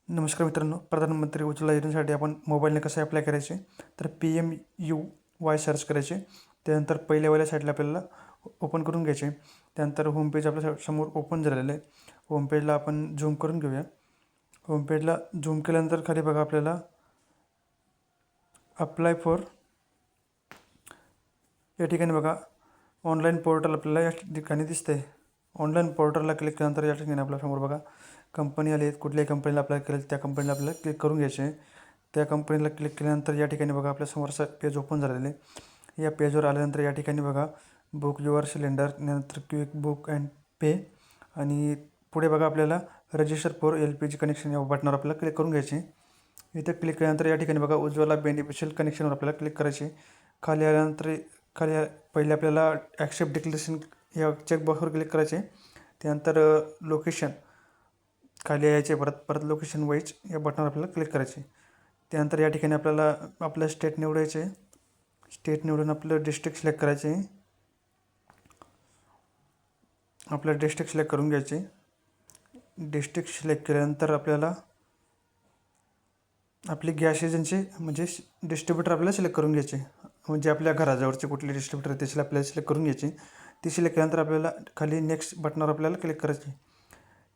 नमस्कार मित्रांनो, प्रधानमंत्री उज्ज्वला योजनेसाठी आपण मोबाईलने कसं अप्लाय करायचे. तर PMUY सर्च करायचे. त्यानंतर पहिल्यावाल्या साईडला आपल्याला ओपन करून घ्यायचे. त्यानंतर होमपेज आपल्या समोर ओपन झालेलं आहे. होमपेजला आपण झूम करून घेऊया. होमपेजला झूम केल्यानंतर खाली बघा आपल्याला अप्लाय फॉर या ठिकाणी बघा ऑनलाईन पोर्टल आपल्याला या ठिकाणी दिसते. ऑनलाईन पोर्टलला क्लिक केल्यानंतर या ठिकाणी आपल्यासमोर बघा कंपनी आली आहेत. कुठल्याही कंपनीला अप्लाय केलं त्या कंपनीला आपल्याला क्लिक करून घ्यायचे आहे. त्या कंपनीला क्लिक केल्यानंतर या ठिकाणी बघा आपल्यासमोर असं पेज ओपन झालेलं आहे. या पेजवर आल्यानंतर या ठिकाणी बघा बुक युअर सिलेंडर, त्यानंतर क्विक बुक अँड पे आणि पुढे बघा आपल्याला रजिस्टर फॉर LPG कनेक्शन या बटनावर आपल्याला क्लिक करून घ्यायचे. इथे क्लिक केल्यानंतर या ठिकाणी बघा उज्ज्वला बेनिफिशियल कनेक्शनवर आपल्याला क्लिक करायचे. खाली आल्यानंतर पहिले आपल्याला ॲक्सेप्ट डिक्लेरेशन या चेकबॉक्सवर क्लिक करायचे. त्यानंतर लोकेशन खाली यायचे, परत लोकेशन वाईज या बटनावर आपल्याला क्लिक करायचे. त्यानंतर या ठिकाणी आपल्याला आपलं स्टेट निवडायचे. स्टेट निवडून आपलं डिस्ट्रिक्ट सिलेक्ट करायचे. आपलं डिस्ट्रिक्ट सिलेक्ट करून घ्यायचे. डिस्ट्रिक्ट सिलेक्ट केल्यानंतर आपल्याला आपली गॅस एजन्सी म्हणजे डिस्ट्रीब्युटर आपल्याला सिलेक्ट करून घ्यायचे. म्हणजे आपल्या घराजवळचे कुठले डिस्ट्रीब्युटर ते आपल्याला सिलेक्ट करून घ्यायचे. ती सिलेक्ट केल्यानंतर आपल्याला खाली नेक्स्ट बटनावर आपल्याला क्लिक करायचे.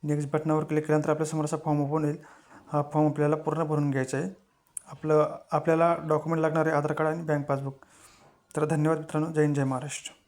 नेक्स्ट बटनावर क्लिक केल्यानंतर आपल्यासमोर असा फॉर्म ओपन होईल. हा फॉर्म आपल्याला पूर्ण भरून घ्यायचा आहे. आपल्याला डॉक्युमेंट लागणार आहे आधार कार्ड आणि बँक पासबुक. तर धन्यवाद मित्रांनो. जय हिंद, जय महाराष्ट्र.